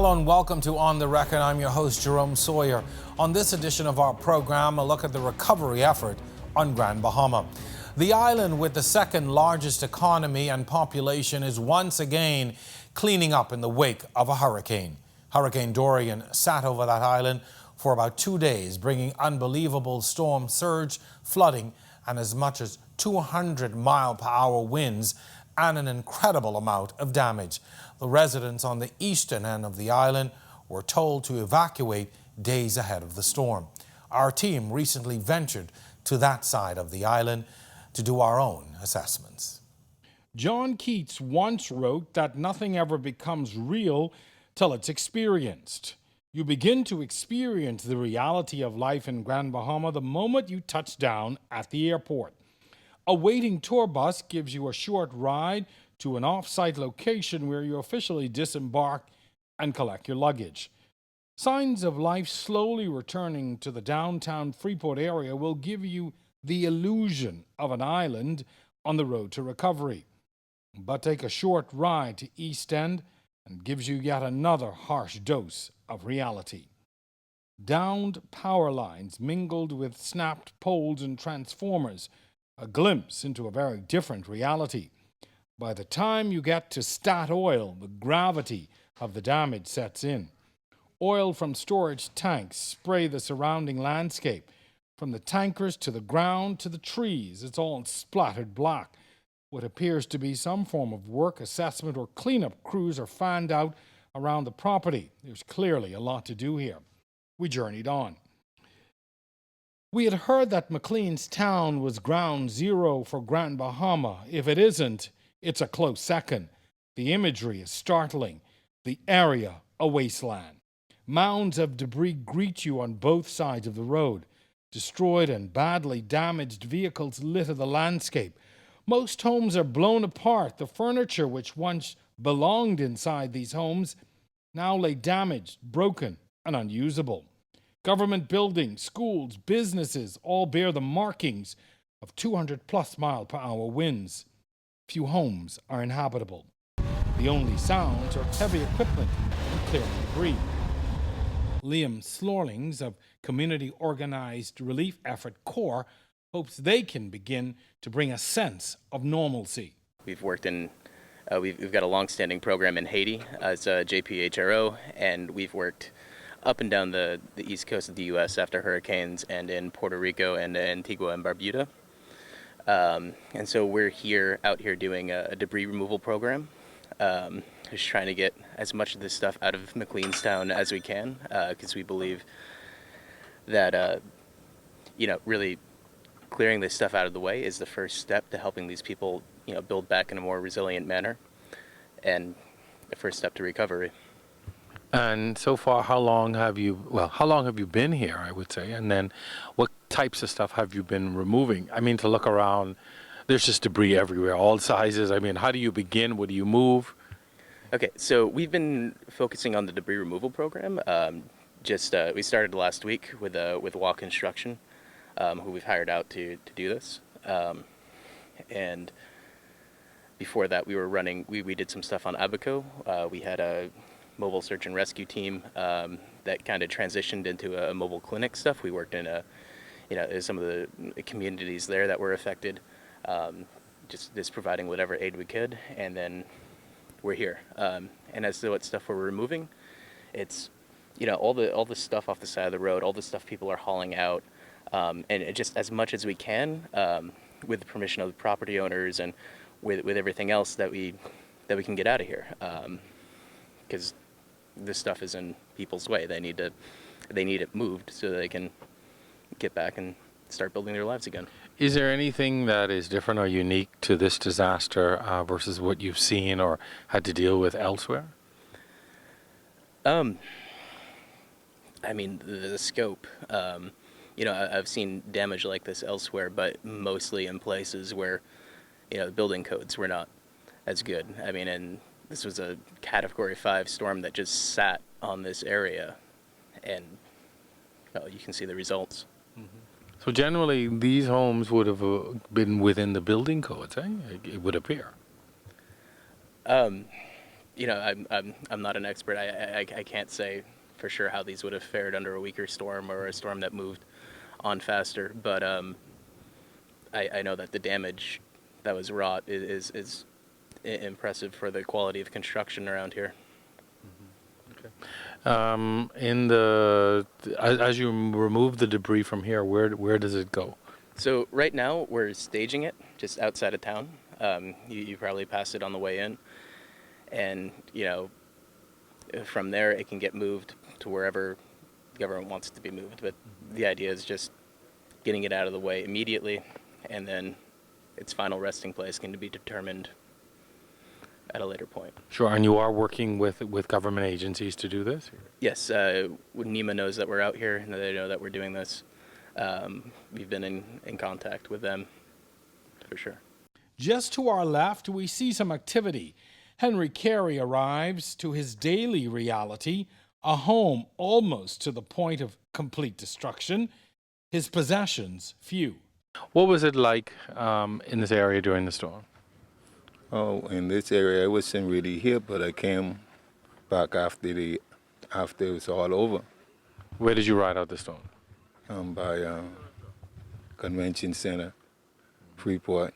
Hello and welcome to On the Record. I'm your host, Jerome Sawyer. On this edition of our program, a look at the recovery effort on Grand Bahama. The island with the second largest economy and population is once again cleaning up in the wake of a hurricane. Hurricane Dorian sat over that island for about 2 days, bringing unbelievable storm surge, flooding, and as much as 200-mile-per-hour winds and an incredible amount of damage. The residents on the eastern end of the island were told to evacuate days ahead of the storm. Our team recently ventured to that side of the island to do our own assessments. John Keats once wrote that nothing ever becomes real till it's experienced. You begin to experience the reality of life in Grand Bahama the moment you touch down at the airport. A waiting tour bus gives you a short ride to an off-site location where you officially disembark and collect your luggage. Signs of life slowly returning to the downtown Freeport area will give you the illusion of an island on the road to recovery. But take a short ride to East End and gives you yet another harsh dose of reality. Downed power lines mingled with snapped poles and transformers, a glimpse into a very different reality. By the time you get to Statoil, the gravity of the damage sets in. Oil from storage tanks spray the surrounding landscape. From the tankers to the ground to the trees, it's all splattered black. What appears to be some form of work, assessment, or cleanup crews are fanned out around the property. There's clearly a lot to do here. We journeyed on. We had heard that McLean's town was ground zero for Grand Bahama. If it isn't, it's a close second. The imagery is startling. The area, a wasteland. Mounds of debris greet you on both sides of the road. Destroyed and badly damaged vehicles litter the landscape. Most homes are blown apart. The furniture which once belonged inside these homes now lay damaged, broken, and unusable. Government buildings, schools, businesses all bear the markings of 200+ mile-per-hour winds. Few homes are inhabitable. The only sounds are heavy equipment and clearing debris. Liam Slorlings of Community Organized Relief Effort Corps hopes they can begin to bring a sense of normalcy. We've worked in, we've got a long-standing program in Haiti as JPHRO, and we've worked up and down the east coast of the U.S. after hurricanes, and in Puerto Rico and Antigua and Barbuda. And so we're out here doing a debris removal program, just trying to get as much of this stuff out of McLeanstown as we can, because we believe that, really clearing this stuff out of the way is the first step to helping these people, build back in a more resilient manner, and the first step to recovery. And so far, how long have you been here, I would say, and then what types of stuff have you been removing? I mean, to look around, there's just debris everywhere, all sizes. I mean, how do you begin? What do you move? Okay, so we've been focusing on the debris removal program. We started last week with Walk Construction, who we've hired out to do this. And before that, we did some stuff on Abaco. We had a mobile search and rescue team that kind of transitioned into a mobile clinic stuff. We worked in some of the communities there that were affected, just providing whatever aid we could, and then we're here. And as to what stuff we're removing, it's all the stuff off the side of the road, all the stuff people are hauling out, and just as much as we can, with the permission of the property owners and with everything else that we can get out of here, because this stuff is in people's way. They need it moved so they can get back and start building their lives again. Is there anything that is different or unique to this disaster versus what you've seen or had to deal with elsewhere? I mean, the scope. I've seen damage like this elsewhere, but mostly in places where, the building codes were not as good. I mean, and this was a Category 5 storm that just sat on this area, and you can see the results. Mm-hmm. So generally, these homes would have been within the building codes, eh? It would appear. I'm not an expert. I can't say for sure how these would have fared under a weaker storm or a storm that moved on faster. But I know that the damage that was wrought is impressive for the quality of construction around here. As you remove the debris from here, where does it go? So right now we're staging it just outside of town. You probably passed it on the way in, and from there it can get moved to wherever the government wants it to be moved. But the idea is just getting it out of the way immediately, and then its final resting place can be determined at a later point. Sure, and you are working with government agencies to do this? Yes, NEMA knows that we're out here, and they know that we're doing this. We've been in contact with them, for sure. Just to our left, we see some activity. Henry Carey arrives to his daily reality, a home almost to the point of complete destruction, his possessions few. What was it like in this area during the storm? Oh, in this area, I wasn't really here, but I came back after it was all over. Where did you ride out the storm? By Convention Center, Freeport.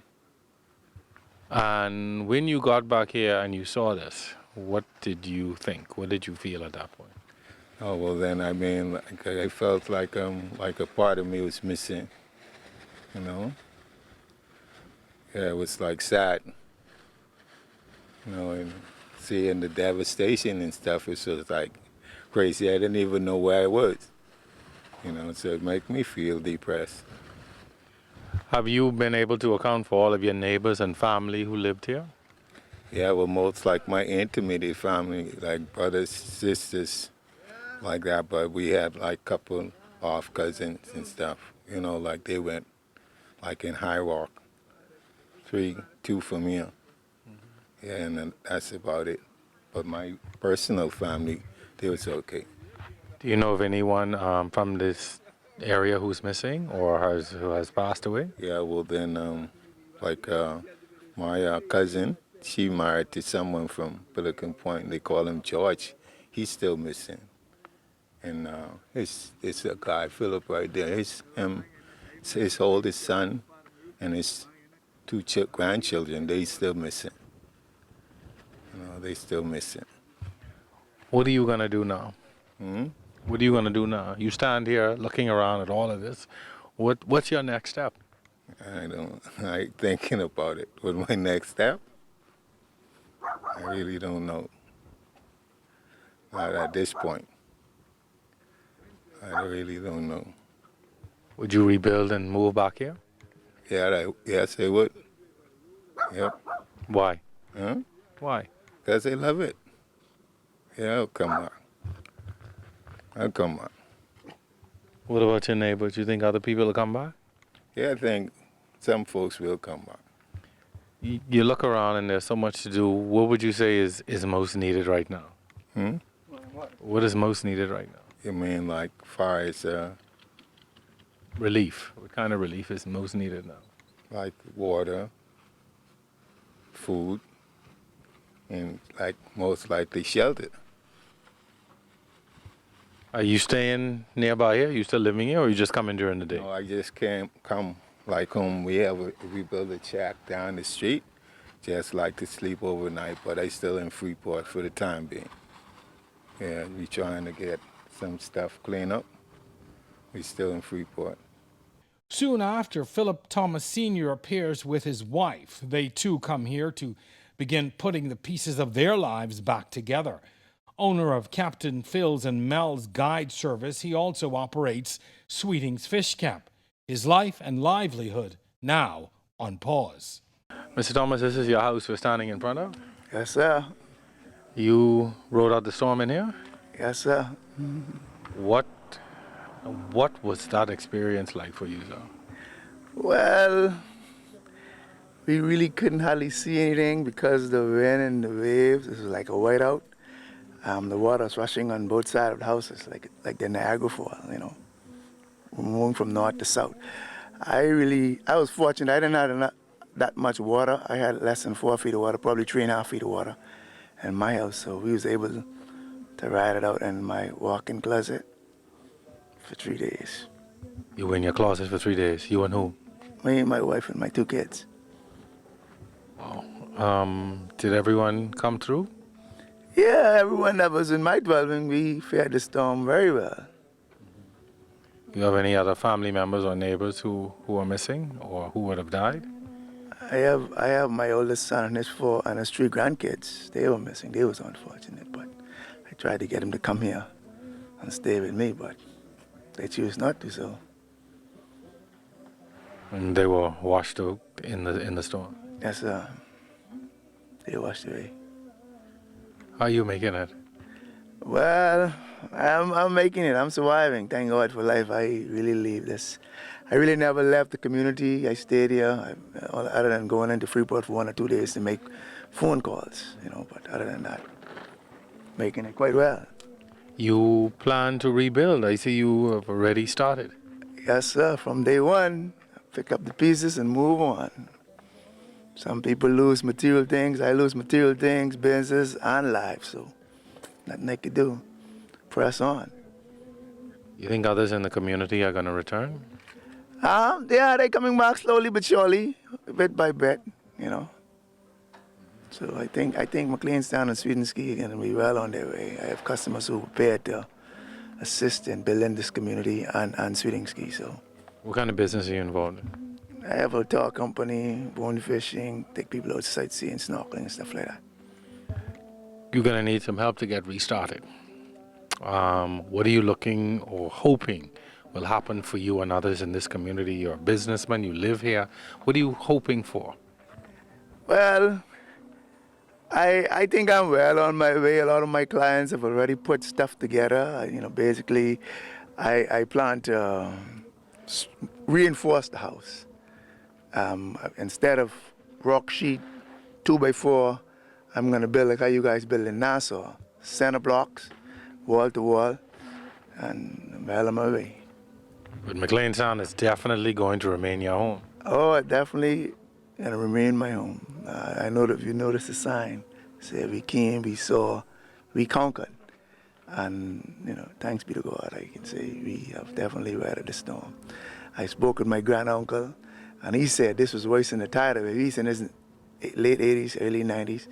And when you got back here and you saw this, what did you think? What did you feel at that point? Oh, well then, I mean, I felt like a part of me was missing, Yeah, it was like sad, and seeing the devastation and stuff, it was like crazy. I didn't even know where I was, so it made me feel depressed. Have you been able to account for all of your neighbors and family who lived here? Yeah, well, most like my intimate family, like brothers, sisters, like that, but we had like couple of cousins and stuff, like they went like in High Rock, 2 from here. Yeah, and then that's about it. But my personal family, they was okay. Do you know of anyone from this area who's missing or who has passed away? Yeah, well then, my cousin, she married to someone from Pelican Point. They call him George. He's still missing. And it's a guy, Philip, right there. His oldest son and his 2 grandchildren, they still missing. They still missing. What are you going to do now? What are you going to do now? You stand here looking around at all of this. What's your next step? I ain't thinking about it. What's my next step? I really don't know. Not at this point. I really don't know. Would you rebuild and move back here? Yeah, yes, I would. Yep. Why? Huh? Why? Because I love it. Yeah, I'll come back. I'll come back. What about your neighbors? You think other people will come back? Yeah, I think some folks will come back. You look around and there's so much to do. What would you say is most needed right now? What is most needed right now? You mean like far as Relief. What kind of relief is most needed now? like water, food, and like most likely shelter. Are you staying nearby here? Are you still living here or are you just coming during the day? No, I just can't come like home. We built a shack down the street, just like to sleep overnight, but I still in Freeport for the time being. Yeah, we trying to get some stuff cleaned up. We still in Freeport. Soon after, Philip Thomas Sr. appears with his wife. They too come here to begin putting the pieces of their lives back together. Owner of Captain Phil's and Mel's Guide Service, he also operates Sweeting's Fish Camp. His life and livelihood now on pause. Mr. Thomas, this is your house we're standing in front of? Yes, sir. You rode out the storm in here? Yes, sir. What was that experience like for you, sir? Well, we really couldn't hardly see anything because the wind and the waves, it was like a whiteout. The water was rushing on both sides of the houses, like the Niagara Falls, moving from north to south. I was fortunate. I didn't have that much water. I had less than 4 feet of water, probably 3.5 feet of water. in my house, so we was able to ride it out in my walk-in closet for 3 days. You were in your closet for 3 days. You and who? Me, my wife, and my 2 kids. Did everyone come through? Yeah, everyone that was in my dwelling, we fared the storm very well. Do you have any other family members or neighbors who are missing or who would have died? I have my oldest son and his 3 grandkids. They were missing. They was unfortunate, but I tried to get them to come here and stay with me, but they choose not to. So. And they were washed out in the storm. Yes, sir. They washed away. How are you making it? Well, I'm making it. I'm surviving. Thank God for life. I really leave this. I really never left the community. I stayed here, other than going into Freeport for 1 or 2 days to make phone calls, but other than that, making it quite well. You plan to rebuild. I see you have already started. Yes, sir. From day one, pick up the pieces and move on. Some people lose material things. I lose material things, business, and life. So nothing I could do. Press on. You think others in the community are going to return? Yeah, they're coming back slowly but surely, bit by bit, So I think McLeanstown and Swedenski are going to be well on their way. I have customers who are prepared to assist in building this community and Swedenski. So. What kind of business are you involved in? I have a tour company, bone fishing, take people out sightseeing, snorkeling, and stuff like that. You're going to need some help to get restarted. What are you looking or hoping will happen for you and others in this community? You're a businessman, you live here. What are you hoping for? Well, I think I'm well on my way. A lot of my clients have already put stuff together. Basically, I plan to reinforce the house. Instead of rock sheet 2x4, I'm going to build like how you guys build in Nassau. Center blocks, wall to wall, and I'm well on my way. But McLeanstown is definitely going to remain your home. Oh, it definitely going to remain my home. I know that if you notice the sign, it said we came, we saw, we conquered. And, thanks be to God, I can say we have definitely weathered the storm. I spoke with my granduncle, and he said this was worse than the tidal wave. He said this in late 80s, early 90s.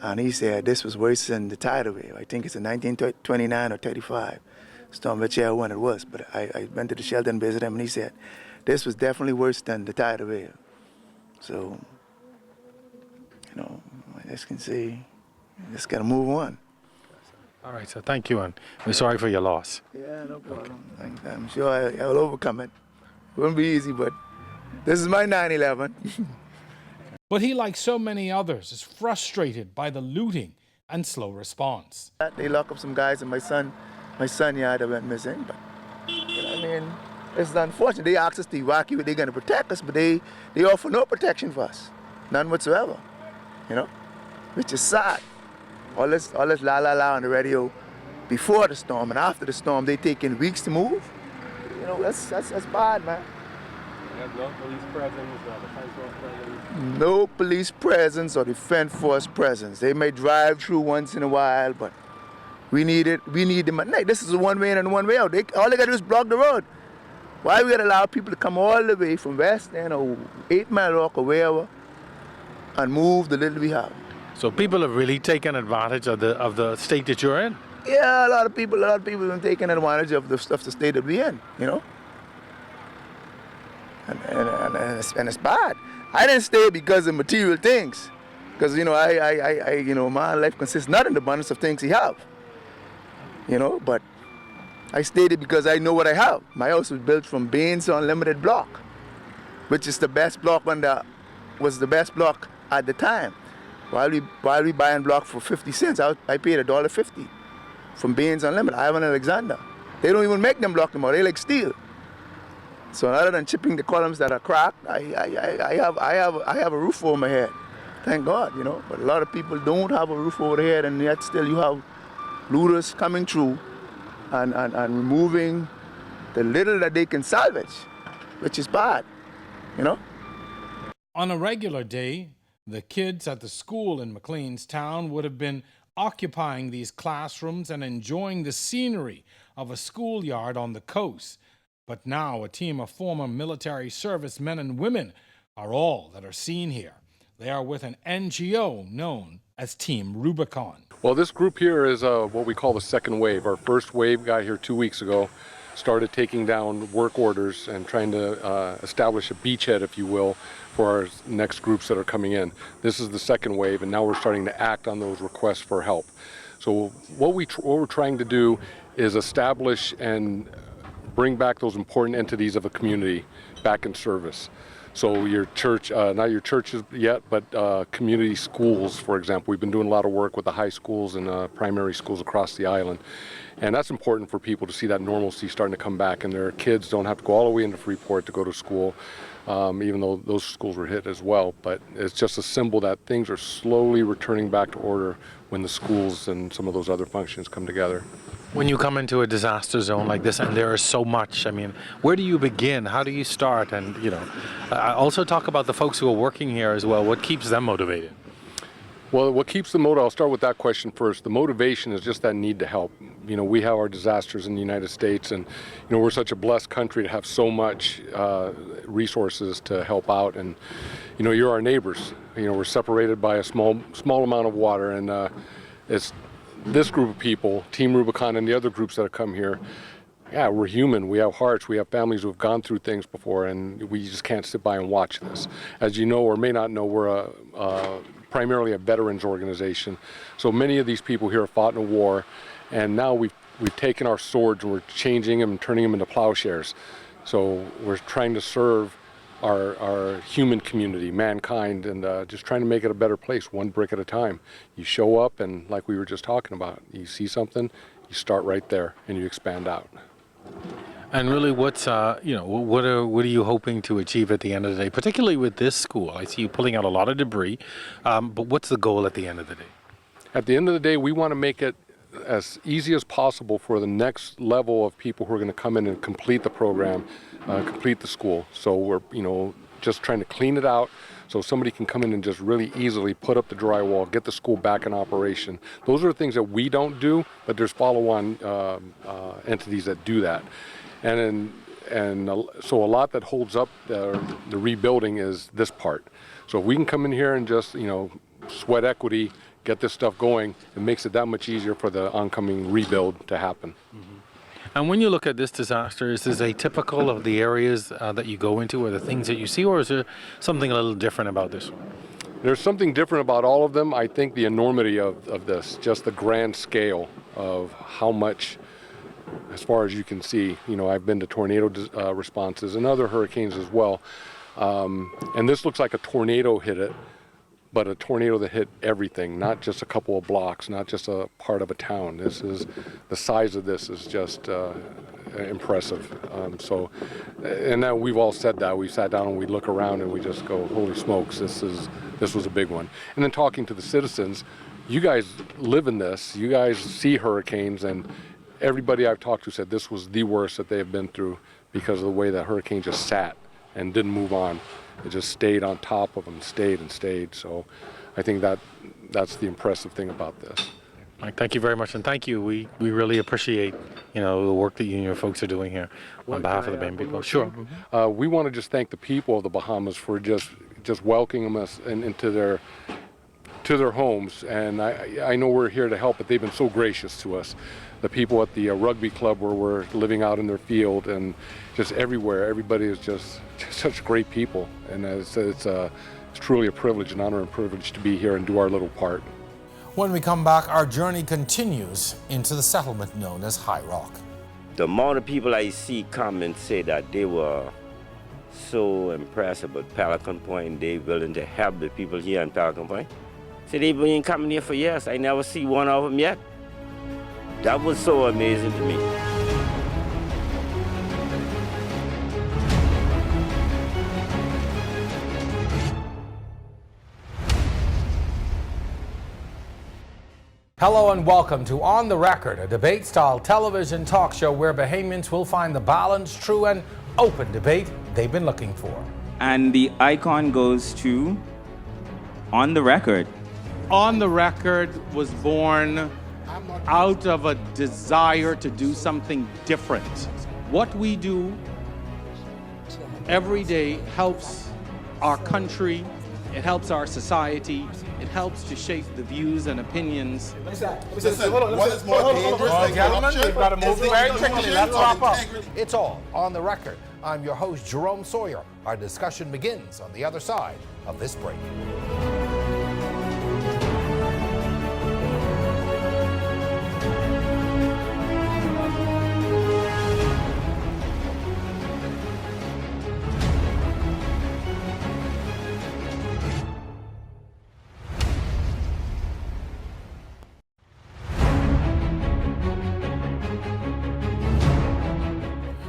And he said this was worse than the tidal wave. I think it's in 1929 or 35. Storm, whichever one it was. But I went to the shelter and visited him, and he said this was definitely worse than the tidal wave. So, I just can say, just got to move on. All right, so thank you, and we're sorry for your loss. Yeah, no problem. Okay. I'm sure I will overcome it. It won't be easy, but this is my 9/11. But he, like so many others, is frustrated by the looting and slow response. They lock up some guys in my son yard that went missing. But it's unfortunate. They asked us to evacuate. They're going to protect us, but they offer no protection for us, none whatsoever. Which is sad. All this la la la on the radio before the storm and after the storm, they taking weeks to move. That's bad, man. No police presence or defense force presence? No police presence or defense force presence. They may drive through once in a while, but we need it. We need them at night. This is a one way in and one way out. All they got to do is block the road. Why we got to allow people to come all the way from West End or 8 Mile Rock or wherever and move the little we have? So people have really taken advantage of the state that you're in? Yeah, a lot of people have been taking advantage of the state that we're in, And it's bad. I didn't stay because of material things. Because, my life consists not in the abundance of things he have. But I stayed because I know what I have. My house was built from Baines Unlimited block, which is the best block was the best block at the time. While we buying block for 50 cents, I paid $1.50 from Baines Unlimited, Ivan Alexander. They don't even make them block anymore. They like steel. So other than chipping the columns that are cracked, I have a roof over my head. Thank God, But a lot of people don't have a roof over their head, and yet still you have looters coming through and removing the little that they can salvage, which is bad, On a regular day, the kids at the school in McLeanstown would have been occupying these classrooms and enjoying the scenery of a schoolyard on the coast. But now a team of former military service men and women are all that are seen here. They are with an NGO known as Team Rubicon. Well, this group here is what we call the second wave. Our first wave got here 2 weeks ago, started taking down work orders and trying to establish a beachhead, if you will, for our next groups that are coming in. This is the second wave, and now we're starting to act on those requests for help. So what we're trying to do is establish and bring back those important entities of a community back in service. So your church, not your churches yet, but community schools, for example. We've been doing a lot of work with the high schools and primary schools across the island. And that's important for people to see that normalcy starting to come back, and their kids don't have to go all the way into Freeport to go to school, even though those schools were hit as well. But it's just a symbol that things are slowly returning back to order when the schools and some of those other functions come together. When you come into a disaster zone like this, and there is so much, I mean, where do you begin? How do you start? And, you know, also talk about the folks who are working here as well. What keeps them motivated? Well, what keeps them motivated, I'll start with that question first. The motivation is just that need to help. You know, we have our disasters in the United States, and, you know, we're such a blessed country to have so much resources to help out. And, you know, you're our neighbors. You know, we're separated by a small amount of water, and it's this group of people, Team Rubicon and the other groups that have come here, yeah, we're human. We have hearts. We have families who have gone through things before, and we just can't sit by and watch this. As you know or may not know, we're primarily a veterans organization. So many of these people here have fought in a war, and now we've taken our swords and we're changing them and turning them into plowshares. So we're trying to serve our human community, mankind, and just trying to make it a better place, one brick at a time. You show up, and like we were just talking about, you see something, you start right there, and you expand out. And really, what's you know, what are you hoping to achieve at the end of the day, particularly with this school? I see you pulling out a lot of debris, but what's the goal at the end of the day? At the end of the day, we want to make it as easy as possible for the next level of people who are going to come in and complete the program, complete the school. So we're, you know, just trying to clean it out so somebody can come in and just really easily put up the drywall, get the school back in operation. Those are the things that we don't do, but there's follow-on entities that do that. So a lot that holds up the rebuilding is this part. So if we can come in here and just, you know, sweat equity, get this stuff going, it makes it that much easier for the oncoming rebuild to happen. Mm-hmm. And when you look at this disaster, is this atypical of the areas that you go into or the things that you see, or is there something a little different about this one? There's something different about all of them. I think the enormity of this, just the grand scale of how much, as far as you can see, you know, I've been to tornado responses and other hurricanes as well. And this looks like a tornado hit it, but a tornado that hit everything, not just a couple of blocks, not just a part of a town. This is, the size of this is just impressive. And now we've all said that. We sat down and we look around and we just go, holy smokes, this was a big one. And then talking to the citizens, you guys live in this, you guys see hurricanes, and everybody I've talked to said this was the worst that they have been through because of the way that hurricane just sat and didn't move on. It just stayed on top of them, stayed and stayed. So I think that's the impressive thing about this. Mike, thank you very much, and thank you. We really appreciate, you know, the work that you and your folks are doing here on behalf of the Bain people. Sure. We want to just thank the people of the Bahamas for just welcoming us into their homes, and I know we're here to help, but they've been so gracious to us. The people at the rugby club where we're living out in their field, and just everywhere, everybody is just such great people, and it's truly a privilege, an honor and privilege to be here and do our little part. When we come back, our journey continues into the settlement known as High Rock. The amount of people I see come and say that they were so impressed about Pelican Point, they willing to help the people here in Pelican Point. So they've been coming here for years. I never see one of them yet. That was so amazing to me. Hello and welcome to On the Record, a debate-style television talk show where Bahamians will find the balanced, true, and open debate they've been looking for. And the icon goes to On the Record. On the Record was born out of a desire to do something different. What we do every day helps our country, it helps our society, it helps to shape the views and opinions. Gentlemen, we've got to move very quickly. Let's wrap up. It's all on the record. I'm your host, Jerome Sawyer. Our discussion begins on the other side of this break.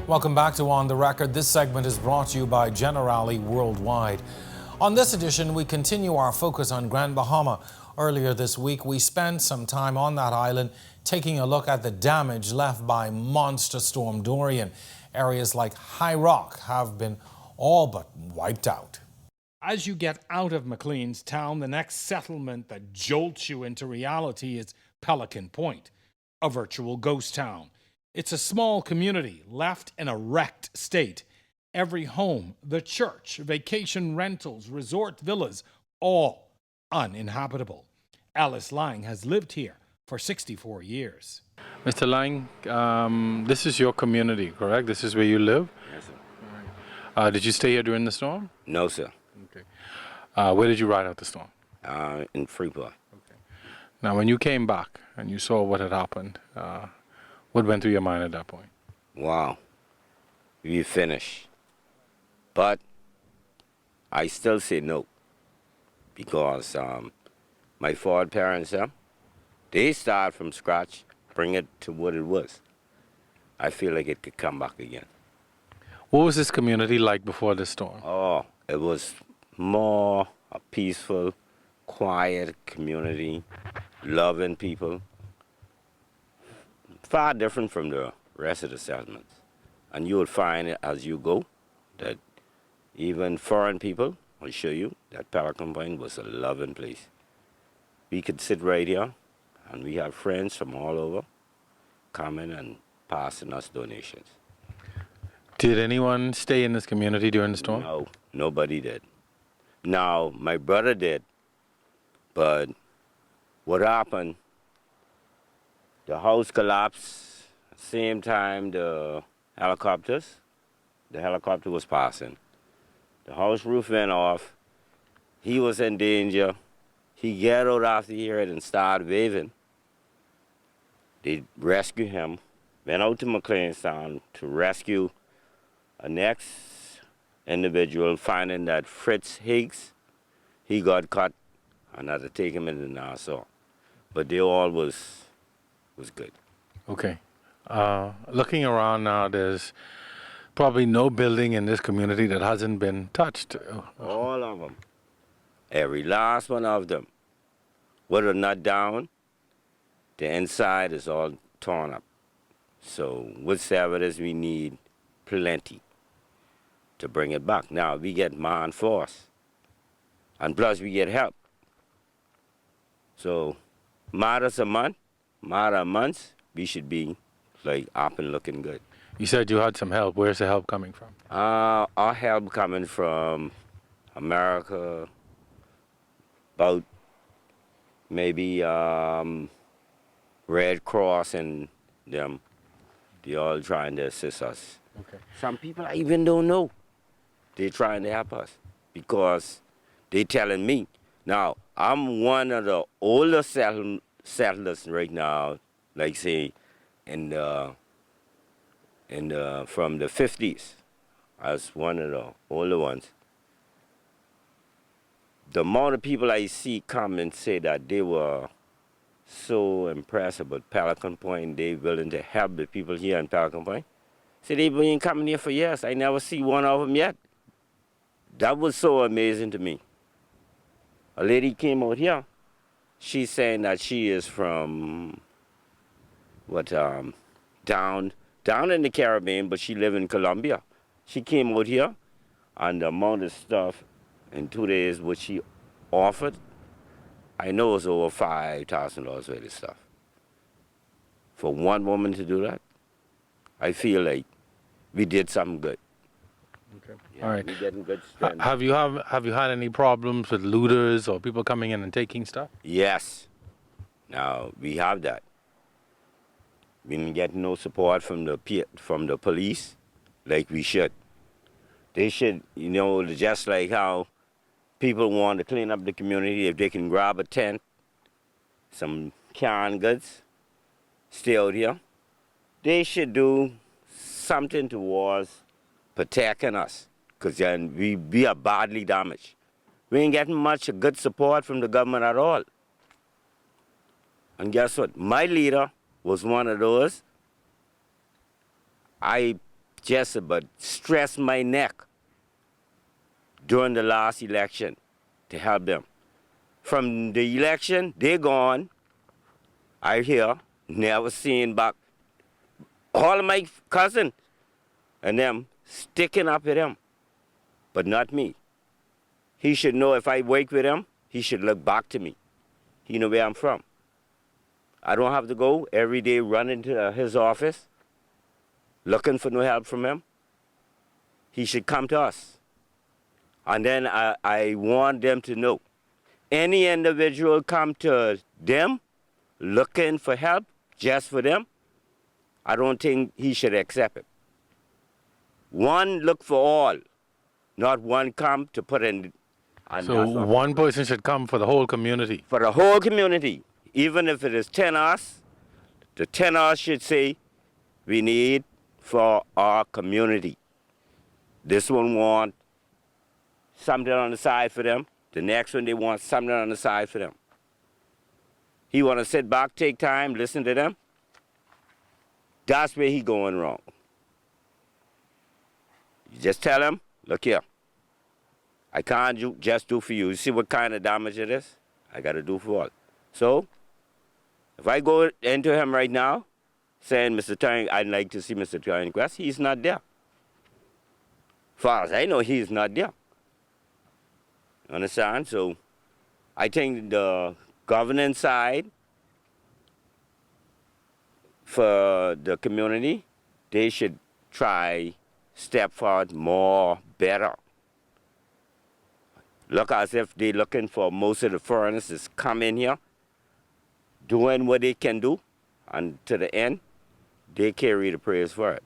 Welcome back to On the Record. This segment is brought to you by Generali Worldwide. On this edition, we continue our focus on Grand Bahama. Earlier this week, we spent some time on that island taking a look at the damage left by monster storm Dorian. Areas like High Rock have been all but wiped out. As you get out of McLean's Town, the next settlement that jolts you into reality is Pelican Point, a virtual ghost town. It's a small community left in a wrecked state. Every home, the church, vacation rentals, resort villas, all uninhabitable. Alice Lang has lived here for 64 years. Mr. Lang, this is your community, correct? This is where you live? Yes, sir. Did you stay here during the storm? No, sir. Okay. Where did you ride out the storm? In Freeport. Okay. Now, when you came back and you saw what had happened, what went through your mind at that point? Wow. We finished. But I still say no. Because my forward parents, they start from scratch, bring it to what it was. I feel like it could come back again. What was this community like before the storm? Oh, it was more a peaceful, quiet community, loving people. Far different from the rest of the settlements. And you will find as you go that even foreign people will show you that Pelican Point was a loving place. We could sit right here and we have friends from all over coming and passing us donations. Did anyone stay in this community during the storm? No, nobody did. Now, my brother did, but what happened, the house collapsed, same time the helicopter was passing. The house roof went off. He was in danger. He got out after he heard and started waving. They rescued him, went out to McLeanstown to rescue a next individual, finding that Fritz Higgs, he got caught and had to take him into Nassau. But they all was good. Okay. Looking around now, there's probably no building in this community that hasn't been touched. All of them. Every last one of them. Whether not down, the inside is all torn up. So whatever it is we need, plenty to bring it back. Now we get man force. And plus we get help. So matters a month, months, we should be like up and looking good. You said you had some help. Where's the help coming from? Our help coming from America, about maybe Red Cross and them. They all trying to assist us. Okay. Some people I even don't know. They trying to help us because they telling me. Now, I'm one of the older settlers right now, like say, from the 50s. I was one of the older ones. The amount of people I see come and say that they were so impressed about Pelican Point, they willing to help the people here in Pelican Point. See, they've been coming here for years. I never see one of them yet. That was so amazing to me. A lady came out here. She's saying that she is from down in the Caribbean, but she live in Colombia. She came out here, and the amount of stuff in 2 days what she offered, I know it's over $5,000 worth of stuff. For one woman to do that, I feel like we did something good. Okay. Yeah, All right. we're getting good strength. Have you had any problems with looters or people coming in and taking stuff? Yes. Now, we have that. We didn't get no support from the police like we should. They should, just like how people want to clean up the community, if they can grab a tent, some canned goods, stay out here, they should do something towards protecting us, because then we are badly damaged. We ain't getting much good support from the government at all. And guess what? My leader was one of those. I just about stressed my neck during the last election to help them. From the election, they're gone. I hear, never seen back. All of my cousins and them sticking up with him, but not me. He should know if I work with him, he should look back to me. He know where I'm from. I don't have to go every day running to his office looking for no help from him. He should come to us. And then I want them to know, any individual come to them looking for help just for them, I don't think he should accept it. One look for all, not one come to put in. So one person should come for the whole community. For the whole community, even if it is 10 us, the 10 us should say, we need for our community. This one want something on the side for them. The next one, they want something on the side for them. He want to sit back, take time, listen to them. That's where he going wrong. You just tell him, look here, I can't just do for you. You see what kind of damage it is? I got to do for all. So, if I go into him right now, saying, Mr. Turing, I'd like to see Mr. Turing Quest, he's not there. Far as I know, he's not there. Understand? So, I think the governance side for the community, they should try step forward more better. Look as if they're looking for most of the foreigners to come in here, doing what they can do, and to the end, they carry the praise for it.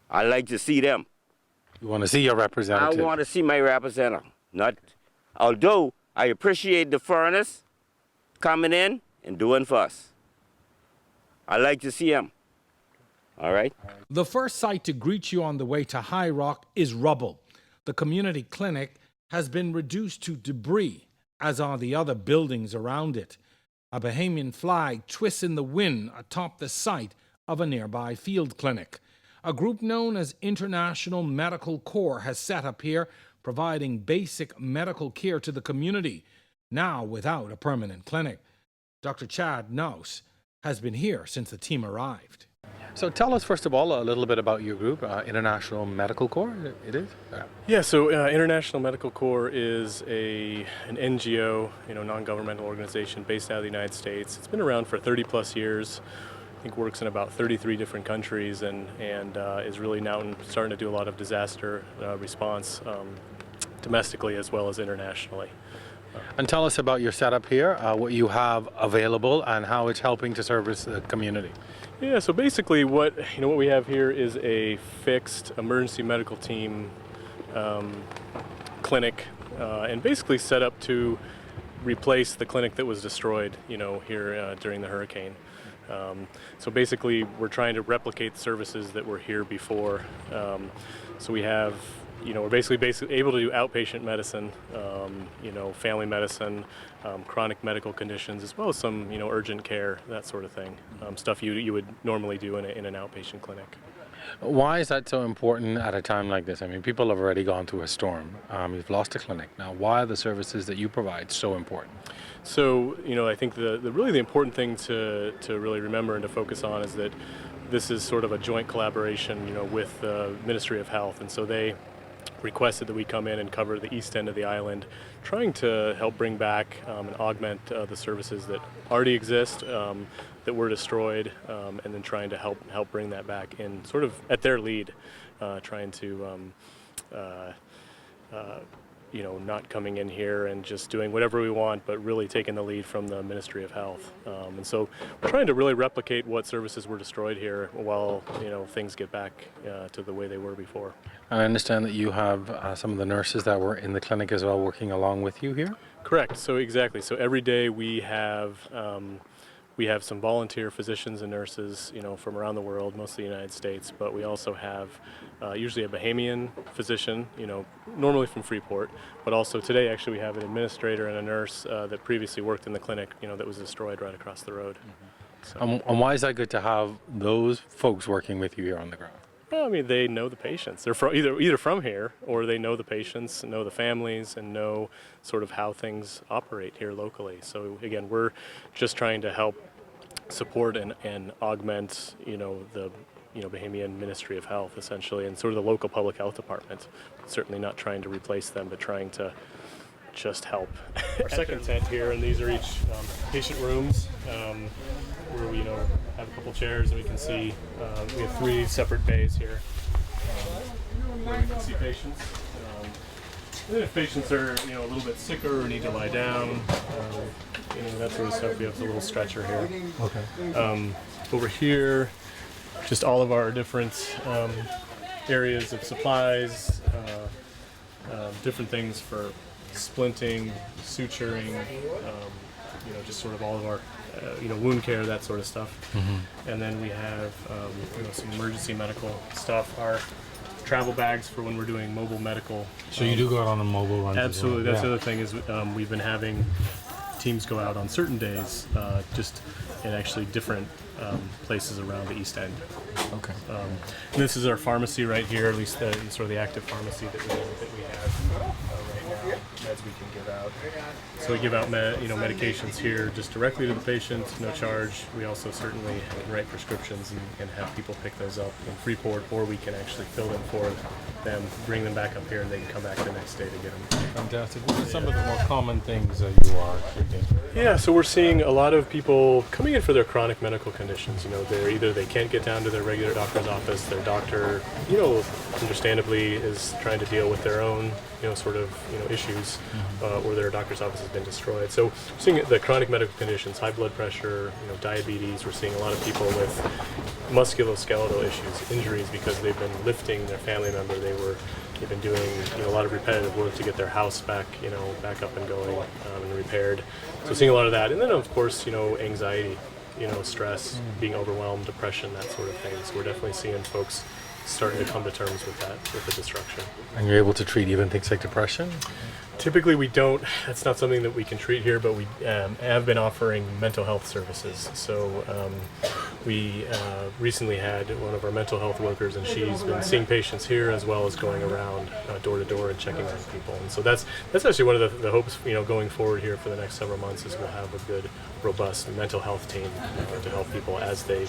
I like to see them. You want to see your representative? I want to see my representative. Although I appreciate the foreigners coming in and doing for us. I like to see them. All right? The first site to greet you on the way to High Rock is rubble. The community clinic has been reduced to debris, as are the other buildings around it. A Bahamian flag twists in the wind atop the site of a nearby field clinic. A group known as International Medical Corps has set up here, providing basic medical care to the community, now without a permanent clinic. Dr. Chad Naus has been here since the team arrived. So tell us, first of all, a little bit about your group, International Medical Corps, it is? Yeah, so International Medical Corps is an NGO, non-governmental organization based out of the United States. It's been around for 30 plus years. I think works in about 33 different countries and is really now starting to do a lot of disaster response domestically as well as internationally. And tell us about your setup here, what you have available and how it's helping to service the community. Yeah, so basically what we have here is a fixed emergency medical team clinic and basically set up to replace the clinic that was destroyed, here during the hurricane. So basically we're trying to replicate the services that were here before. So we have, we're basically able to do outpatient medicine, family medicine, chronic medical conditions, as well as some, urgent care, that sort of thing. Stuff you would normally do in an outpatient clinic. Why is that so important at a time like this? I mean, people have already gone through a storm. You've lost a clinic. Now, why are the services that you provide so important? So, I think the important thing to really remember and to focus on is that this is sort of a joint collaboration, with the Ministry of Health. And so they requested that we come in and cover the east end of the island, trying to help bring back and augment the services that already exist, that were destroyed, and then trying to help bring that back in, sort of at their lead, trying to not coming in here and just doing whatever we want, but really taking the lead from the Ministry of Health. And so we're trying to really replicate what services were destroyed here while, things get back to the way they were before. I understand that you have some of the nurses that were in the clinic as well working along with you here? Correct. So exactly. So every day we have some volunteer physicians and nurses, from around the world, mostly the United States, but we also have usually a Bahamian physician, normally from Freeport, but also today actually we have an administrator and a nurse that previously worked in the clinic, that was destroyed right across the road. So. And why is that good to have those folks working with you here on the ground? Well, I mean, they know the patients. They're either from here, or they know the patients, know the families, and know sort of how things operate here locally. So again, we're just trying to help support and augment, the Bahamian Ministry of Health essentially, and sort of the local public health department. Certainly not trying to replace them, but trying to just help. Our second tent here, and these are each patient rooms. Where we have a couple chairs and we can see we have 3 separate bays here where we can see patients. And then if patients are a little bit sicker or need to lie down, that sort of stuff, we have a little stretcher here. Okay. Over here, just all of our different areas of supplies, different things for splinting, suturing, just sort of all of our wound care, that sort of stuff. Mm-hmm. And then we have some emergency medical stuff, our travel bags for when we're doing mobile medical. So you do go out on a mobile run? Absolutely. That's the other thing is we've been having teams go out on certain days, just in actually different places around the East End. Okay. And this is our pharmacy right here, at least sort of the active pharmacy that we have right now. Meds we can give out. So we give out medications here just directly to the patient, no charge. We also certainly write prescriptions and have people pick those up in Freeport, or we can actually fill them for them, bring them back up here, and they can come back the next day to get them. Fantastic. What are some of the more common things that you are treating? Yeah, so we're seeing a lot of people coming in for their chronic medical conditions. They can't get down to their regular doctor's office. Their doctor, understandably is trying to deal with their own, issues, or their doctor's office has been destroyed. So we're seeing the chronic medical conditions, high blood pressure, diabetes. We're seeing a lot of people with musculoskeletal issues, injuries because they've been lifting their family member. They've been doing a lot of repetitive work to get their house back, back up and going and repaired. So seeing a lot of that, and then of course, anxiety, stress, being overwhelmed, depression, that sort of thing. So we're definitely seeing folks starting to come to terms with that, with the destruction. And you're able to treat even things like depression? Typically we don't, that's not something that we can treat here, but we have been offering mental health services. So we recently had one of our mental health workers, and she's been seeing patients here as well as going around door to door and checking on people. And so that's actually one of the hopes, going forward here for the next several months, is we'll have a good, robust mental health team to help people as they,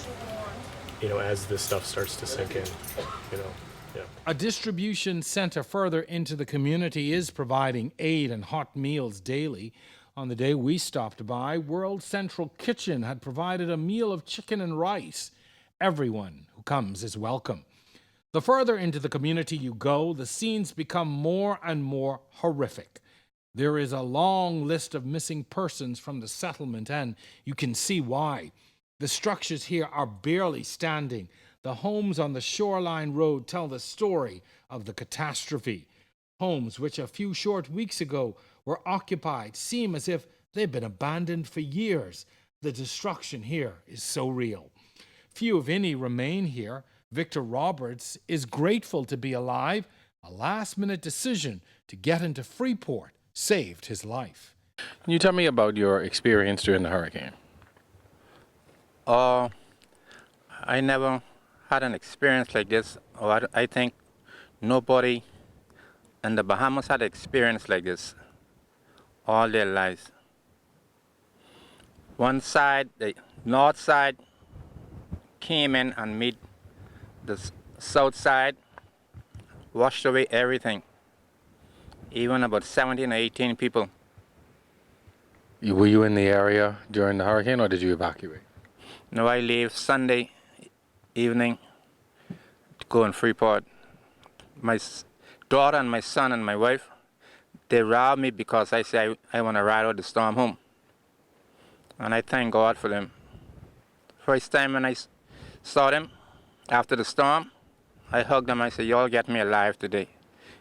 as this stuff starts to sink in, Yeah. A distribution center further into the community is providing aid and hot meals daily. On the day we stopped by, World Central Kitchen had provided a meal of chicken and rice. Everyone who comes is welcome. The further into the community you go, the scenes become more and more horrific. There is a long list of missing persons from the settlement, and you can see why. The structures here are barely standing. The homes on the shoreline road tell the story of the catastrophe. Homes which a few short weeks ago were occupied seem as if they've been abandoned for years. The destruction here is so real. Few, if any, remain here. Victor Roberts is grateful to be alive. A last-minute decision to get into Freeport saved his life. Can you tell me about your experience during the hurricane? I never had an experience like this. I think nobody in the Bahamas had an experience like this all their lives. One side, the north side, came in and made the south side, washed away everything. even about 17 or 18 people. Were you in the area during the hurricane, or did you evacuate? No, I leave Sunday evening to go in Freeport. My daughter and my son and my wife, they robbed me because I say I want to ride out the storm home. And I thank God for them. First time when I saw them after the storm, I hugged them. I said, y'all get me alive today.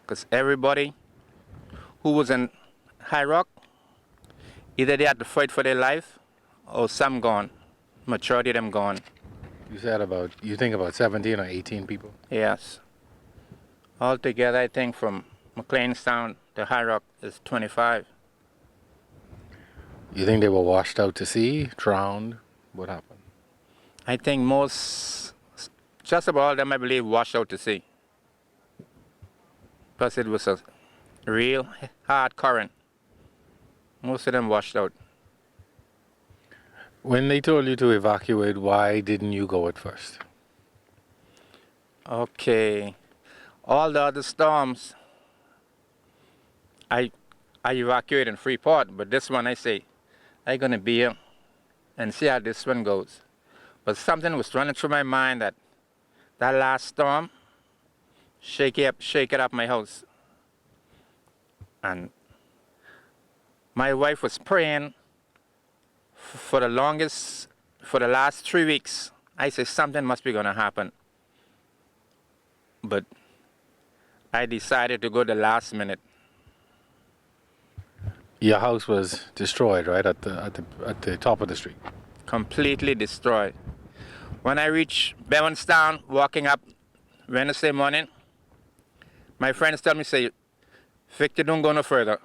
Because everybody who was in High Rock, either they had to fight for their life or some gone. Majority of them gone. You said you think about 17 or 18 people? Yes. Altogether, I think from McLeanstown to High Rock is 25. You think they were washed out to sea, drowned? What happened? I think just about all of them, I believe, washed out to sea. Plus it was a real hard current. Most of them washed out. When they told you to evacuate, why didn't you go at first? Okay. All the other storms, I evacuated in Freeport, but this one I say, I'm going to be here and see how this one goes. But something was running through my mind that last storm, shake it up my house. And my wife was praying for the last 3 weeks. I said something must be going to happen. But I decided to go the last minute. Your house was destroyed, right, at the top of the street? Completely destroyed. When I reached Bevanstown, walking up Wednesday morning, my friends tell me, say, Victor, don't go no further.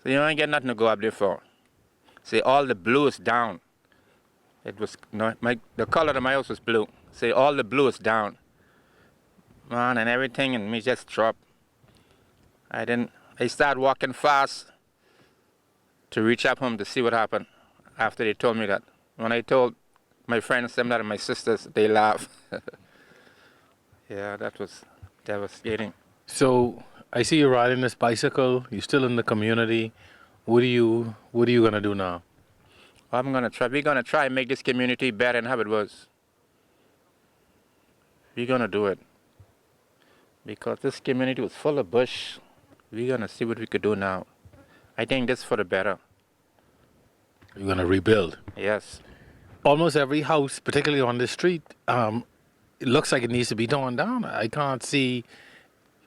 So you ain't get nothing to go up there for. Say, all the blue is down. It was, the color of my house was blue. Say, all the blue is down. Man, and everything in me just dropped. I started walking fast to reach up home to see what happened after they told me that. When I told my friends, them that and my sisters, they laughed. Yeah, that was devastating. So I see you riding this bicycle. You're still in the community. What are you gonna do now? We're gonna try and make this community better than how it was. We're gonna do it. Because this community was full of bush. We're gonna see what we could do now. I think this is for the better. You're gonna rebuild? Yes. Almost every house, particularly on this street, it looks like it needs to be torn down. I can't see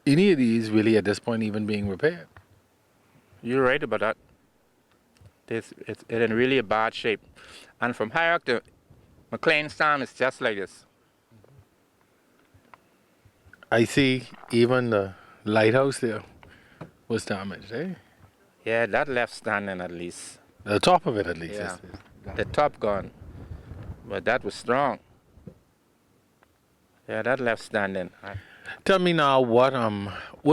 any of these really at this point even being repaired. You're right about that. It's in really a bad shape. And from High Rock to McLeanstown, it's just like this. I see even the lighthouse there was damaged, eh? Yeah, that left standing at least. The top of it at least. Yeah. The top gone. But that was strong. Yeah, that left standing. Tell me now, what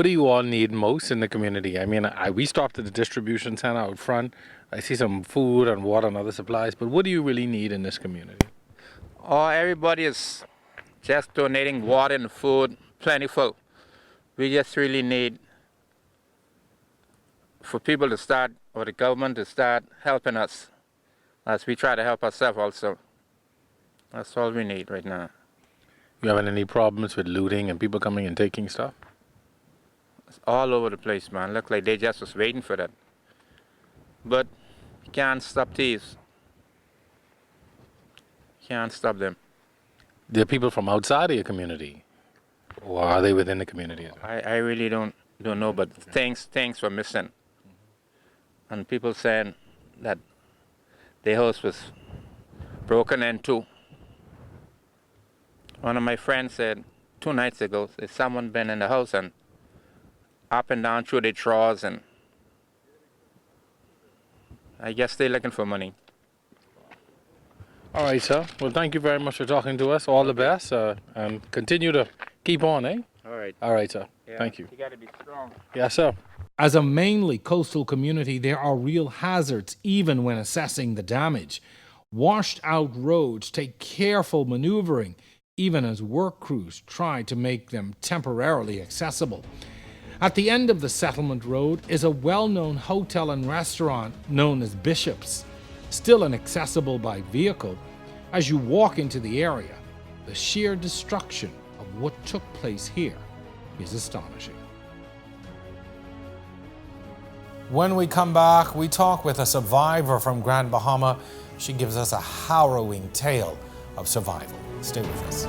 do you all need most in the community? I mean, we stopped at the distribution center out front. I see some food and water and other supplies, but what do you really need in this community? Oh, everybody is just donating water and food, plentiful. We just really need for people to start, or the government to start helping us as we try to help ourselves also. That's all we need right now. You having any problems with looting and people coming and taking stuff? It's all over the place, man. Look like they just was waiting for that. But you can't stop thieves. Can't stop them. They're people from outside of your community, or are they within the community? I really don't know, but things were missing. And people saying that their house was broken into. One of my friends said 2 nights ago, that someone been in the house and up and down through the drawers, and I guess they're looking for money. All right, sir. Well, thank you very much for talking to us. All the best, and continue to keep on, eh? All right. All right, sir. Yeah, Thank you. You got to be strong. Yes, sir. As a mainly coastal community, there are real hazards even when assessing the damage. Washed out roads take careful maneuvering, even as work crews try to make them temporarily accessible. At the end of the settlement road is a well-known hotel and restaurant known as Bishop's, still inaccessible by vehicle. As you walk into the area, the sheer destruction of what took place here is astonishing. When we come back, we talk with a survivor from Grand Bahama. She gives us a harrowing tale of survival. Stay with us.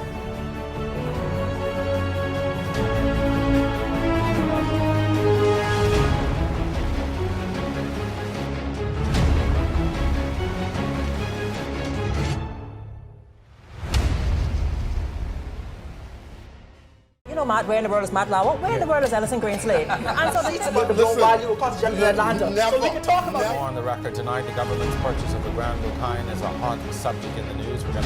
Matt, where in the world is Matt Lauer? Where in the world is Ellison Greenslade? And so this is about the low value of cotton in Atlanta. So we can talk about More on the record tonight, the government's purchase of the Grand Bahama is a hot subject in the news. We're going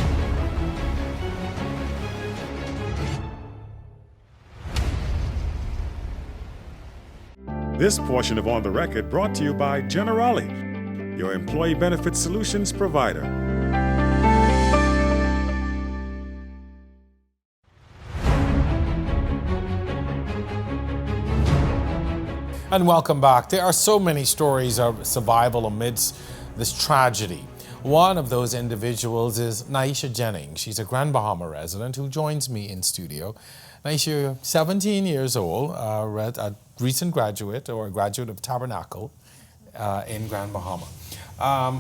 to... This portion of On the Record brought to you by Generali, your employee benefit solutions provider. And welcome back. There are so many stories of survival amidst this tragedy. One of those individuals is Niesha Jennings. She's a Grand Bahama resident who joins me in studio. Niesha, you're 17 years old, a recent graduate or a graduate of Tabernacle in Grand Bahama.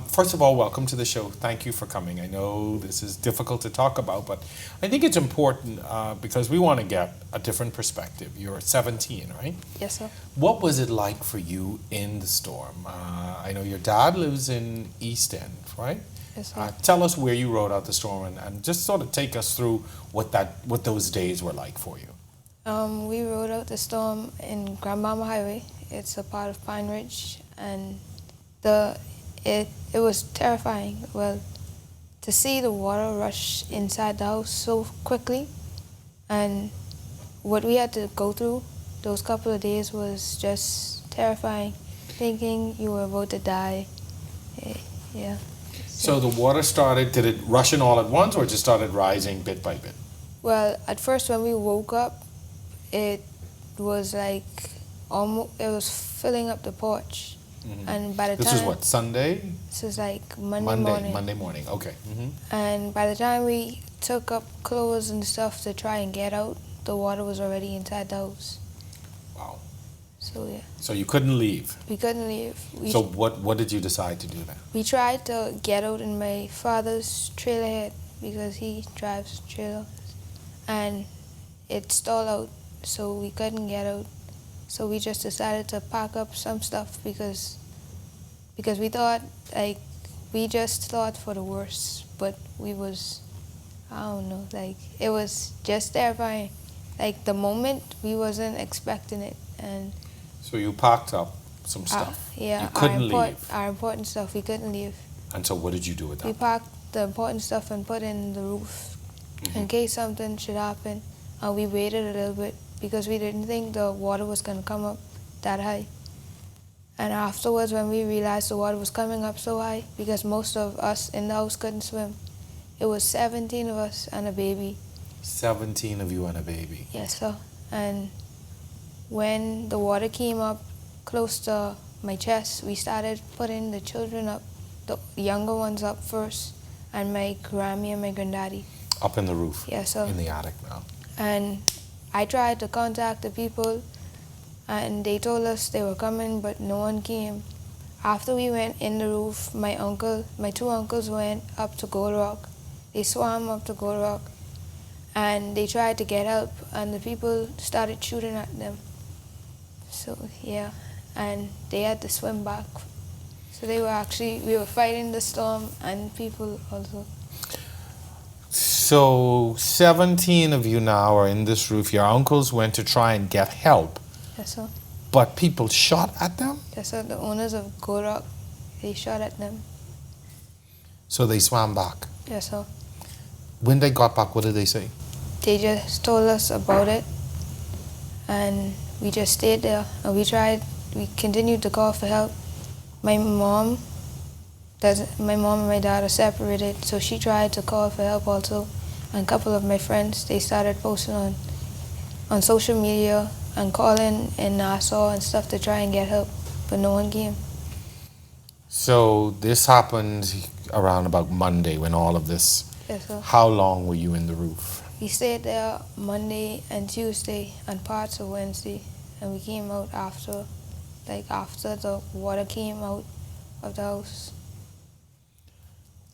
First of all, welcome to the show. Thank you for coming. I know this is difficult to talk about, but I think it's important because we want to get a different perspective. You're 17, right? Yes, sir. What was it like for you in the storm? I know your dad lives in East End, right? Yes, sir. Tell us where you rode out the storm and just sort of take us through what those days were like for you. We rode out the storm in Grand Bahama Highway. It's a part of Pine Ridge, and it was terrifying. Well, to see the water rush inside the house so quickly, and what we had to go through those couple of days was just terrifying, thinking you were about to die. Yeah. So the water started, did it rush in all at once or it just started rising bit by bit? Well, at first when we woke up, it was like it was filling up the porch. Mm-hmm. And by the this time... was what, Sunday? This was like Monday morning, okay. Mm-hmm. And by the time we took up clothes and stuff to try and get out, the water was already inside the house. Wow. So yeah. So you couldn't leave? We couldn't leave. So what did you decide to do then? We tried to get out in my father's trailer head because he drives trailers, and it stalled out, so we couldn't get out. So we just decided to pack up some stuff because we thought, like, we just thought for the worst, but we was, I don't know, like, it was just terrifying. Like, the moment we wasn't expecting it, and... So you packed up some stuff? Yeah. You couldn't leave? Our important stuff, we couldn't leave. And so what did you do with that? We packed the important stuff and put in the roof in case something should happen, and we waited a little bit because we didn't think the water was going to come up that high. And afterwards, when we realized the water was coming up so high, because most of us in the house couldn't swim, it was 17 of us and a baby. 17 of you and a baby? Yes, sir. And when the water came up close to my chest, we started putting the children up, the younger ones up first, and my Grammy and my granddaddy. Up in the roof? Yes, sir. In the attic now? And I tried to contact the people, and they told us they were coming, but no one came. After we went in the roof, my two uncles went up to Gold Rock. They swam up to Gold Rock, and they tried to get help, and the people started shooting at them. So, yeah, and they had to swim back. So we were fighting the storm and people also. So 17 of you now are in this roof. Your uncles went to try and get help. Yes, sir. But people shot at them? Yes, sir. The owners of Gold Rock, they shot at them. So they swam back? Yes, sir. When they got back, what did they say? They just told us about it, and we just stayed there. And we continued to call for help. My mom and my dad are separated, so she tried to call for help also. And a couple of my friends, they started posting on social media and calling in Nassau and stuff to try and get help, but no one came. So this happened around about Monday when all of this. Yes, sir. How long were you in the roof? We stayed there Monday and Tuesday and parts of Wednesday, and we came out after the water came out of the house.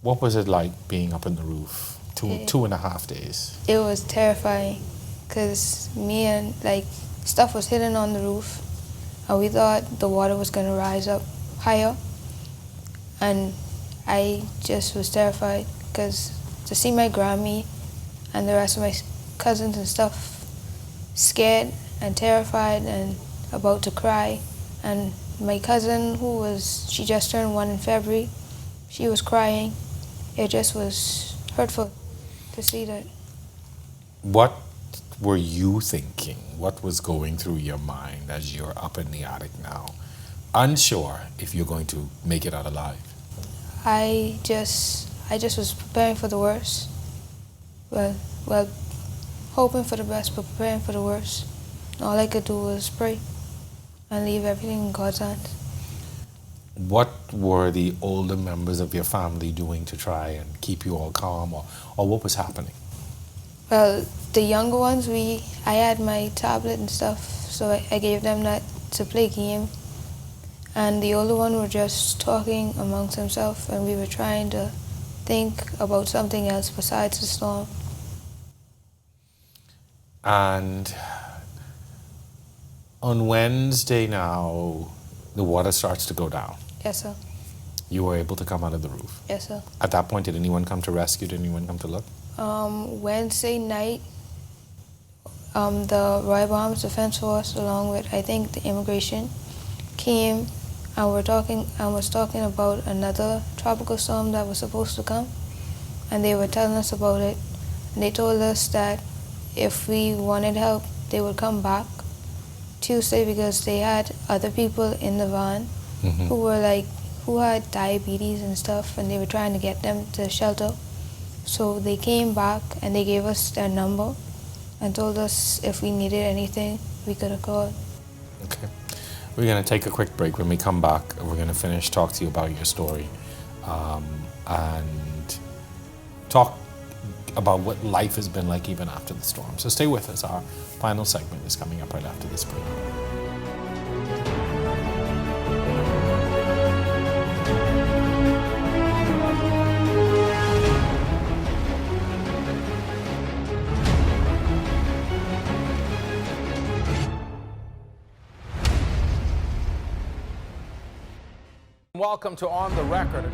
What was it like being up in the roof 2.5 days? It was terrifying because stuff was hidden on the roof, and we thought the water was going to rise up higher, and I just was terrified because to see my Grammy and the rest of my cousins and stuff scared and terrified and about to cry, and my cousin she just turned 1 in February, she was crying. It just was hurtful to see that. What were you thinking? What was going through your mind as you're up in the attic now, unsure if you're going to make it out alive? I just was preparing for the worst. Well, hoping for the best, but preparing for the worst. All I could do was pray and leave everything in God's hands. What were the older members of your family doing to try and keep you all calm, or what was happening? Well, the younger ones, I had my tablet and stuff, so I gave them that to play game. And the older one were just talking amongst themselves, and we were trying to think about something else besides the storm. And on Wednesday now, the water starts to go down. Yes, sir. You were able to come out of the roof. Yes, sir. At that point, did anyone come to rescue? Did anyone come to look? Wednesday night, the Royal Bahamas Defense Force, along with I think the immigration, came and was talking about another tropical storm that was supposed to come, and they were telling us about it. And they told us that if we wanted help, they would come back Tuesday because they had other people in the van who had diabetes and stuff, and they were trying to get them to shelter. So they came back and they gave us their number and told us if we needed anything, we could have called. Okay. We're going to take a quick break. When we come back, we're going to talk to you about your story, and talk about what life has been like even after the storm. So stay with us. Our final segment is coming up right after this break. Welcome to On the Record.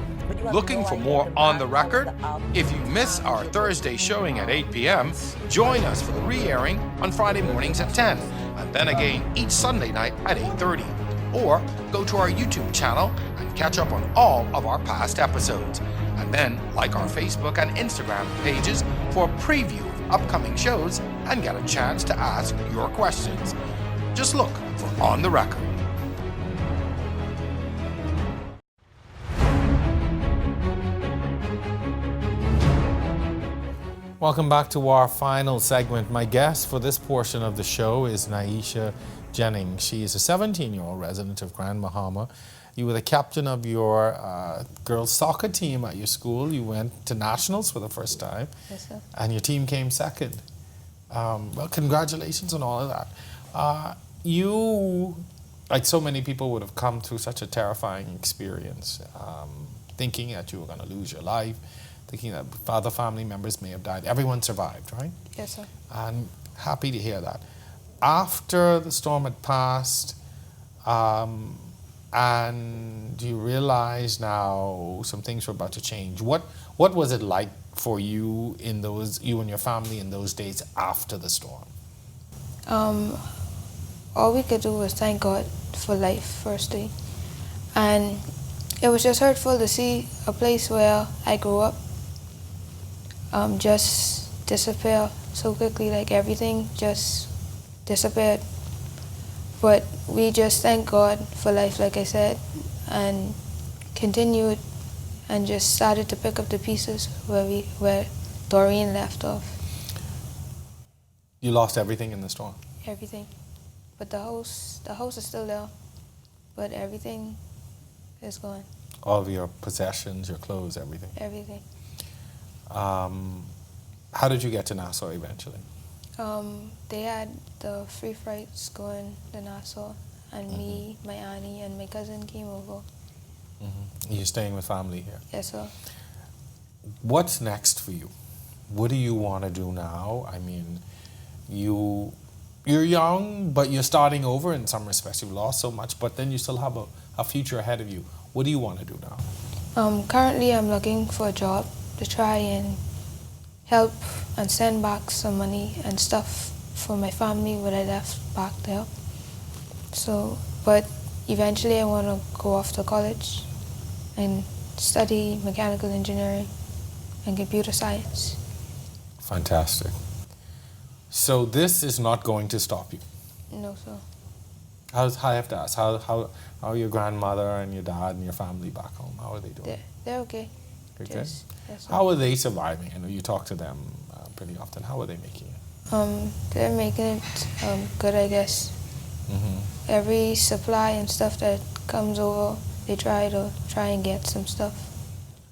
Looking for more On the Record? If you miss our Thursday showing at 8 p.m., join us for the re-airing on Friday mornings at 10, and then again each Sunday night at 8:30. Or go to our YouTube channel and catch up on all of our past episodes. And then like our Facebook and Instagram pages for a preview of upcoming shows and get a chance to ask your questions. Just look for On the Record. Welcome back to our final segment. My guest for this portion of the show is Niesha Jennings. She is a 17-year-old resident of Grand Bahama. You were the captain of your girls' soccer team at your school. You went to nationals for the first time. Yes, sir. And your team came second. Well, congratulations on all of that. You, like so many people, would have come through such a terrifying experience, thinking that you were going to lose your life, thinking that other family members may have died. Everyone survived, right? Yes, sir. I'm happy to hear that. After the storm had passed, and you realize now some things were about to change, what was it like for you and your family in those days after the storm? All we could do was thank God for life, firstly. And it was just hurtful to see a place where I grew up just disappear so quickly, like everything just disappeared. But we just thank God for life, like I said, and continued and just started to pick up the pieces where Dorian left off. You lost everything in the storm? Everything. but the house is still there, but everything is gone. All of your possessions, your clothes, everything. Everything. How did you get to Nassau eventually? They had the free flights going to Nassau, and me, my auntie, and my cousin came over. You're staying with family here. Yes, sir. What's next for you? What do you want to do now? I mean, you're young, but you're starting over in some respects. You've lost so much, but then you still have a future ahead of you. What do you want to do now? Currently, I'm looking for a job to try and help and send back some money and stuff for my family what I left back there. So, but eventually I want to go off to college and study mechanical engineering and computer science. Fantastic. So this is not going to stop you? No, sir. I have to ask, how are your grandmother and your dad and your family back home? How are they doing? They're okay. Okay. Yes, sir. How are they surviving? I know you talk to them pretty often. How are they making it? They're making it good, I guess. Every supply and stuff that comes over, they try and get some stuff.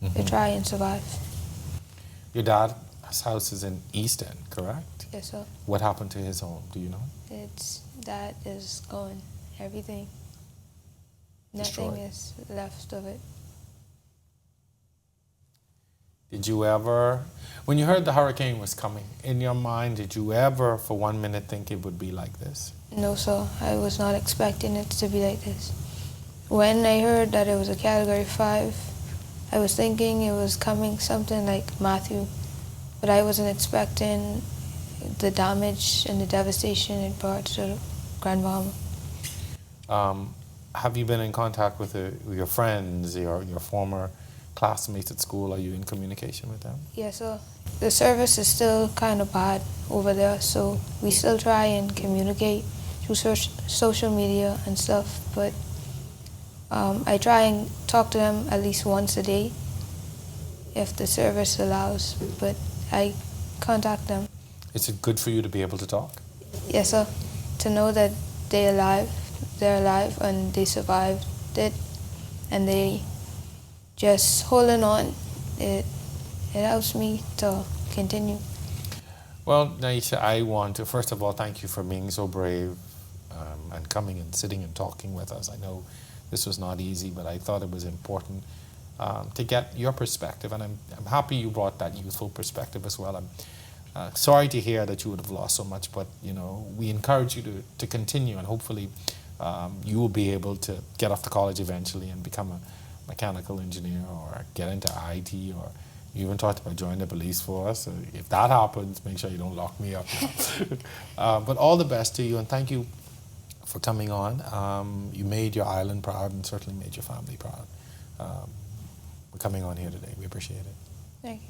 They try and survive. Your dad's house is in East End, correct? Yes, sir. What happened to his home? Do you know? That is gone. Everything. Destroyed. Nothing is left of it. Did you ever, when you heard the hurricane was coming, in your mind, did you ever for 1 minute think it would be like this? No, sir. I was not expecting it to be like this. When I heard that it was a Category 5, I was thinking it was coming something like Matthew, but I wasn't expecting the damage and the devastation it brought to Grand Bahama. Have you been in contact with your friends, your former classmates at school? Are you in communication with them? Yes, sir. The service is still kind of bad over there, so we still try and communicate through social media and stuff, but I try and talk to them at least once a day if the service allows, but I contact them. Is it good for you to be able to talk? Yes, sir. To know that they're alive and they survived it and they just holding on, it helps me to continue. Well, Niesha, I want to first of all thank you for being so brave and coming and sitting and talking with us. I know this was not easy, but I thought it was important to get your perspective, and I'm happy you brought that youthful perspective as well. I'm sorry to hear that you would have lost so much, but you know, we encourage you to continue, and hopefully you will be able to get off to college eventually and become a mechanical engineer or get into IT, or you even talked about joining the police force. So if that happens, make sure you don't lock me up. But all the best to you, and thank you for coming on. You made your island proud and certainly made your family proud. For coming on here today. We appreciate it. Thank you.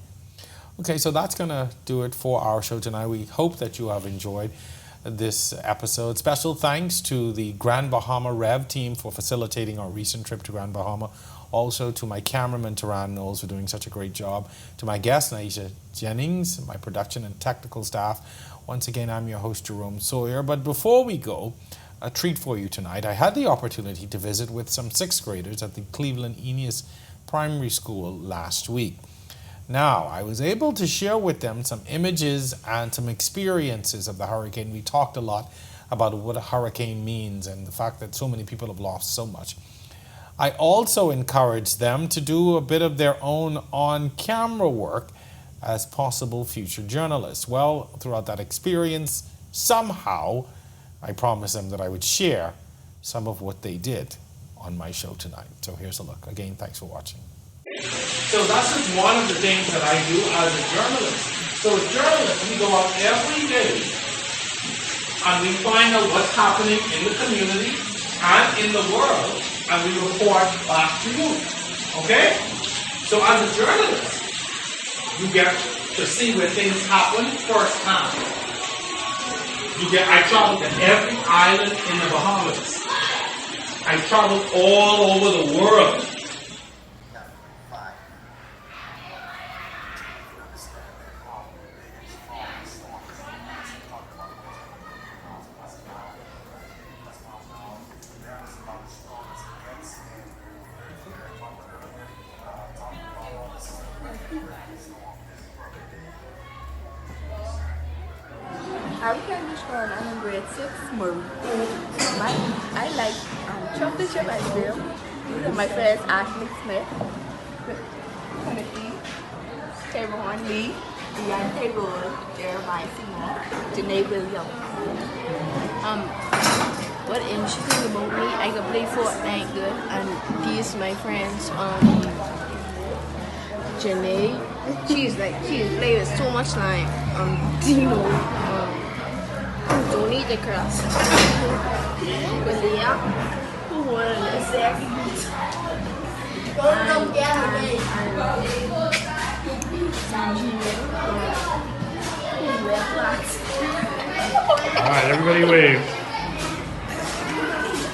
Okay, so that's going to do it for our show tonight. We hope that you have enjoyed this episode. Special thanks to the Grand Bahama Rev team for facilitating our recent trip to Grand Bahama. Also to my cameraman, Taran Knowles, for doing such a great job. To my guest, Niesha Jennings, my production and technical staff. Once again, I'm your host, Jerome Sawyer. But before we go, a treat for you tonight. I had the opportunity to visit with some 6th graders at the Cleveland Eneas Primary School last week. Now, I was able to share with them some images and some experiences of the hurricane. We talked a lot about what a hurricane means and the fact that so many people have lost so much. I also encouraged them to do a bit of their own on-camera work as possible future journalists. Well, throughout that experience, somehow, I promised them that I would share some of what they did on my show tonight. So here's a look. Again, thanks for watching. So that's just one of the things that I do as a journalist. So as journalists, we go out every day and we find out what's happening in the community and in the world, and we report back to you. Okay? So as a journalist, you get to see where things happen firsthand. I traveled to every island in the Bahamas. I traveled all over the world. I'm Candice Brown and I'm grade 6, Marie. I like chocolate chip ice cream. These are my friends Ashley Smith, Timothy, Trayvon Lee, Deontay Roy, Jeremiah Seymour, Janae Williams. What interesting about me, I can play Fortnite good, and these my friends, Janae, she plays with so much time, Dino, don't need the class, Thia, who won the second, All right, everybody wave.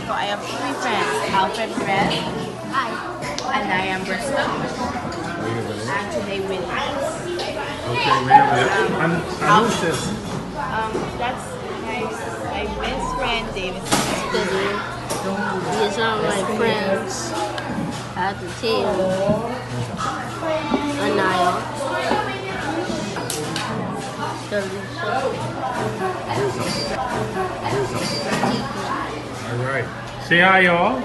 So I have 3 friends, Alfred Red, and I am Bristol, and today Williams. Okay, man. And who's this? That's my best friend, David. these are my friends at the table, Anaya, All right. Say hi, y'all.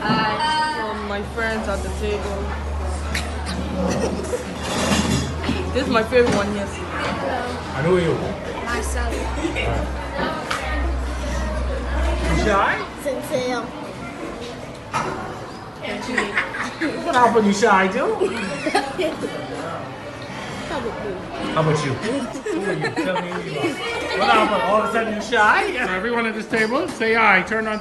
Hi, my friends at the table. This is my favorite one, yes. And who are you? Myself. You shy? Sincere. What happened? You shy too? How about you? Who are you? Tell me who you are. What happened? All of a sudden you shy? Everyone at this table, say hi. Turn on.